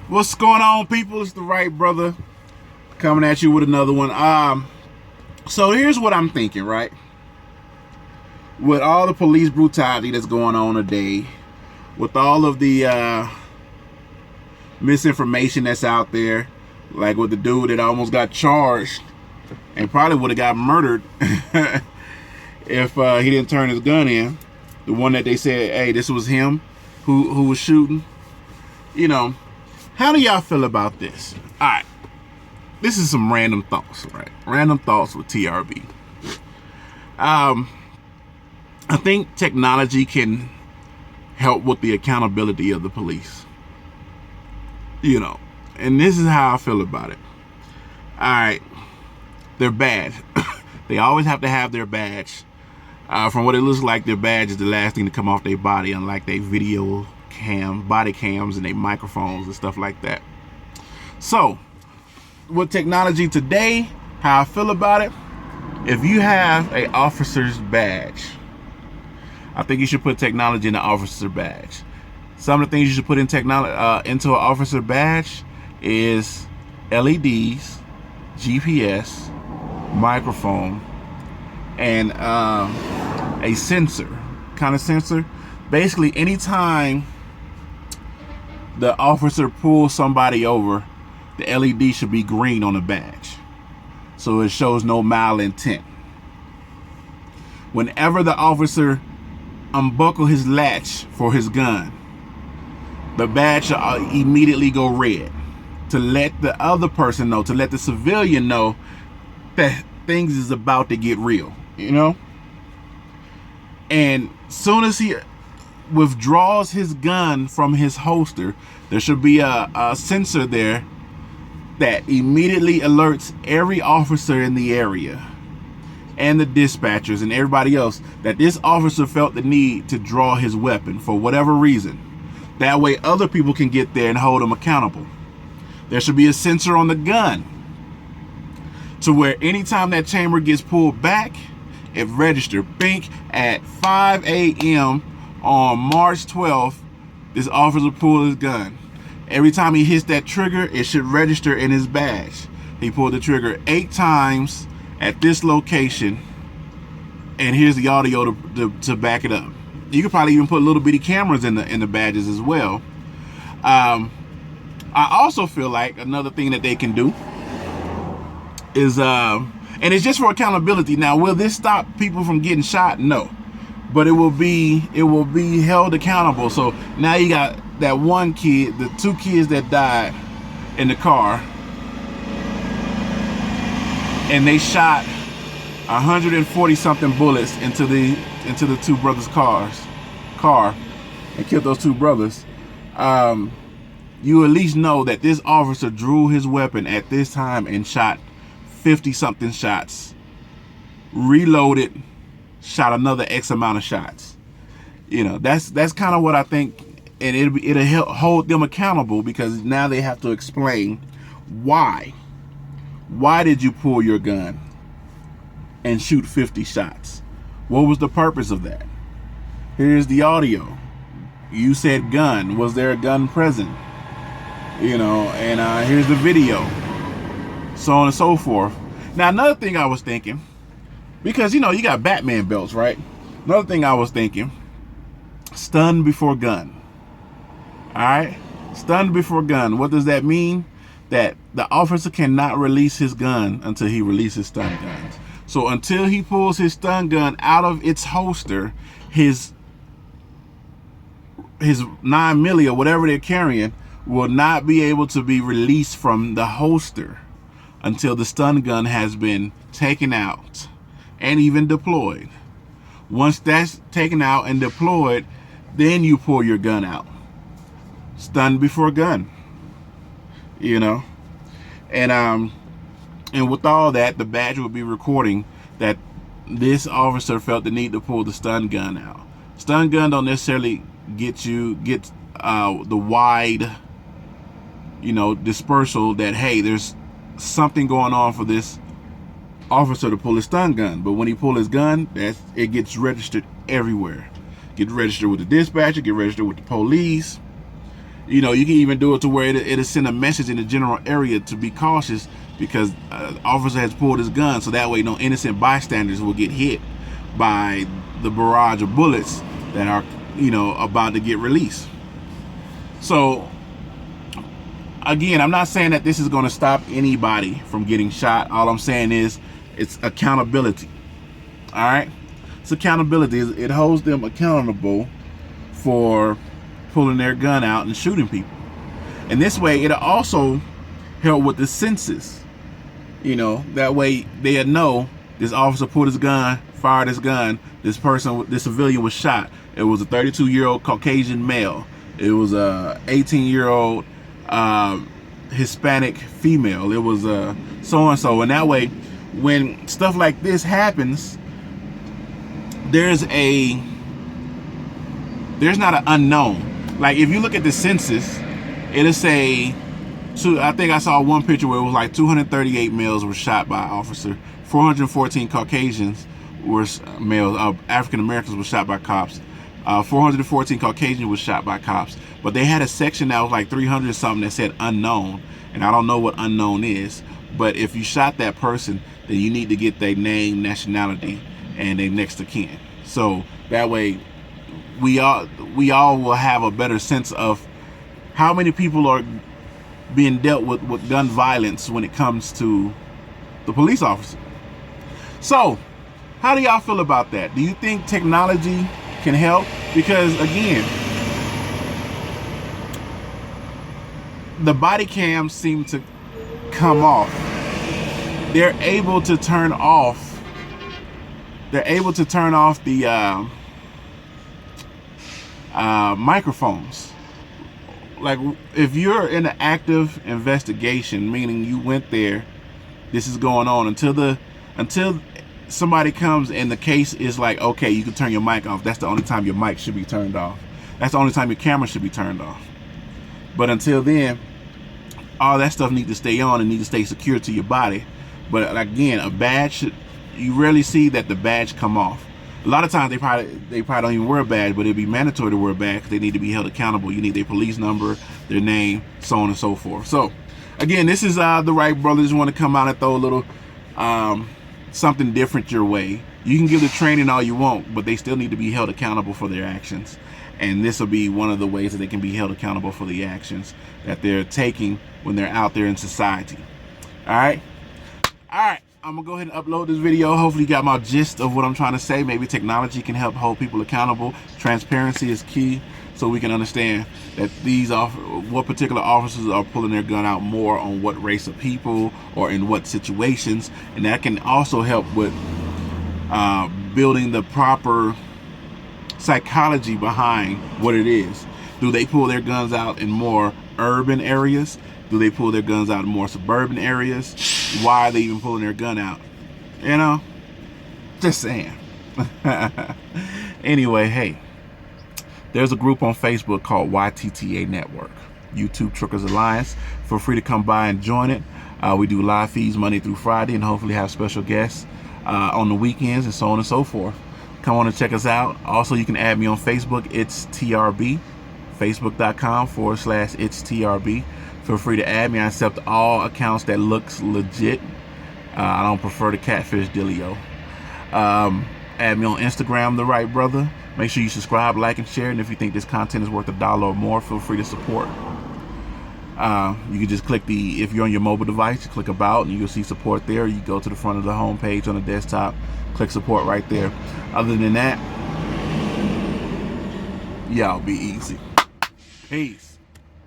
What's going on, people? It's the Right Brother coming at you with another one. So here's what I'm thinking, right? With all the police brutality that's going on today, with all of the misinformation that's out there, like with the dude that almost got charged and probably would have got murdered if he didn't turn his gun in. The one that they said, hey, this was him who was shooting. You know, how do y'all feel about this? All right, this is some random thoughts, right? Random thoughts with TRB. I think technology can help with the accountability of the police. You know, and this is how I feel about it. All right, their badge. They always have to have their badge. From what it looks like, their badge is the last thing to come off their body, unlike their video body cams and their microphones and stuff like that. So with technology today, how I feel about it, if you have a officer's badge, I think you should put technology in the officer badge. Some of the things you should put in technology into an officer badge is LEDs, GPS, microphone, and a sensor. Kind of sensor. Basically, anytime the officer pulls somebody over, the LED should be green on the badge, so it shows no malintent. Whenever the officer unbuckle his latch for his gun, the badge should immediately go red to let the other person know, to let the civilian know that things is about to get real, you know? And soon as he withdraws his gun from his holster, there should be a sensor there that immediately alerts every officer in the area and the dispatchers and everybody else that this officer felt the need to draw his weapon for whatever reason. That way other people can get there and hold him accountable. There should be a sensor on the gun to where anytime that chamber gets pulled back, it registers. Bink, at 5 a.m. on March 12th, this officer pulled his gun. Every time he hits that trigger, it should register in his badge. He pulled the trigger 8 times at this location, and here's the audio to back it up. You could probably even put little bitty cameras in the badges as well. I also feel like another thing that they can do is and it's just for accountability. Now, will this stop people from getting shot? No, but it will be held accountable. So now you got that one kid, the 2 kids that died in the car, and they shot 140 something bullets into the 2 brothers' car and killed those 2 brothers. You at least know that this officer drew his weapon at this time and shot 50 something shots, reloaded, shot another X amount of shots. You know, that's kind of what I think, and it'll help hold them accountable, because now they have to explain why did you pull your gun and shoot 50 shots? What was the purpose of that? Here's the audio. You said gun. Was there a gun present? You know, and here's the video, so on and so forth. Now, another thing I was thinking, because you know you got Batman belts, right? Another thing I was thinking, stun before gun. All right, stun before gun. What does that mean? That the officer cannot release his gun until he releases stun guns. So until he pulls his stun gun out of its holster, his 9mm or whatever they're carrying will not be able to be released from the holster until the stun gun has been taken out and even deployed. Once that's taken out and deployed, then you pull your gun out. Stun before gun. You know, and with all that, the badge will be recording that this officer felt the need to pull the stun gun out. Stun gun don't necessarily get the wide, you know, dispersal that, hey, there's something going on for this officer to pull his stun gun. But when he pull his gun, it gets registered everywhere. Get registered with the dispatcher, get registered with the police, You know, you can even do it to where it'll send a message in the general area to be cautious, because officer has pulled his gun, so that way no innocent bystanders will get hit by the barrage of bullets that are, you know, about to get released. So again, I'm not saying that this is going to stop anybody from getting shot. All I'm saying is it's accountability. All right, it's accountability. It holds them accountable for pulling their gun out and shooting people. And this way, it'll also help with the census. You know, that way they'll know this officer pulled his gun, fired his gun, this civilian was shot. It was a 32-year-old Caucasian male. It was a 18-year-old Hispanic female. It was so-and-so. And that way, when stuff like this happens, there's not an unknown. Like, if you look at the census, it'll say, I think I saw one picture where it was like 238 males were shot by an officer, 414 Caucasians were males, African Americans were shot by cops, 414 Caucasians were shot by cops. But they had a section that was like 300 something that said unknown, and I don't know what unknown is. But if you shot that person, then you need to get their name, nationality, and their next of kin. So that way, we all will have a better sense of how many people are being dealt with gun violence when it comes to the police officer. So, how do y'all feel about that? Do you think technology can help? Because again, the body cams seem to come off. They're able to turn off the microphones. Like, if you're in an active investigation, meaning you went there, this is going on until somebody comes and the case is like, okay, you can turn your mic off. That's the only time your mic should be turned off. That's the only time your camera should be turned off. But until then, all that stuff needs to stay on and need to stay secure to your body. But again, a badge, you rarely see that the badge come off. A lot of times they probably don't even wear a badge, but it'd be mandatory to wear a badge because they need to be held accountable. You need their police number, their name, so on and so forth. So again, this is the Wright brothers. Just want to come out and throw a little something different your way. You can give the training all you want, but they still need to be held accountable for their actions. And this will be one of the ways that they can be held accountable for the actions that they're taking when they're out there in society. All right. I'm gonna go ahead and upload this video. Hopefully you got my gist of what I'm trying to say. Maybe technology can help hold people accountable. Transparency is key, so we can understand that what particular officers are pulling their gun out more on what race of people or in what situations. And that can also help with building the proper psychology behind what it is. Do they pull their guns out in more urban areas? Do they pull their guns out in more suburban areas? Why are they even pulling their gun out? You know, just saying. Anyway, hey, there's a group on Facebook called YTTA Network, YouTube Truckers Alliance. Feel free to come by and join it. We do live feeds Monday through Friday, and hopefully have special guests on the weekends and so on and so forth. Come on and check us out. Also, you can add me on Facebook. It's TRB, facebook.com/it's TRB. Feel free to add me. I accept all accounts that looks legit. I don't prefer the catfish dealio. Add me on Instagram, TheRightBrotha. Make sure you subscribe, like, and share. And if you think this content is worth $1 or more, feel free to support. You can just click if you're on your mobile device, you click about and you'll see support there. You go to the front of the home page on the desktop, click support right there. Other than that, y'all be easy. Peace.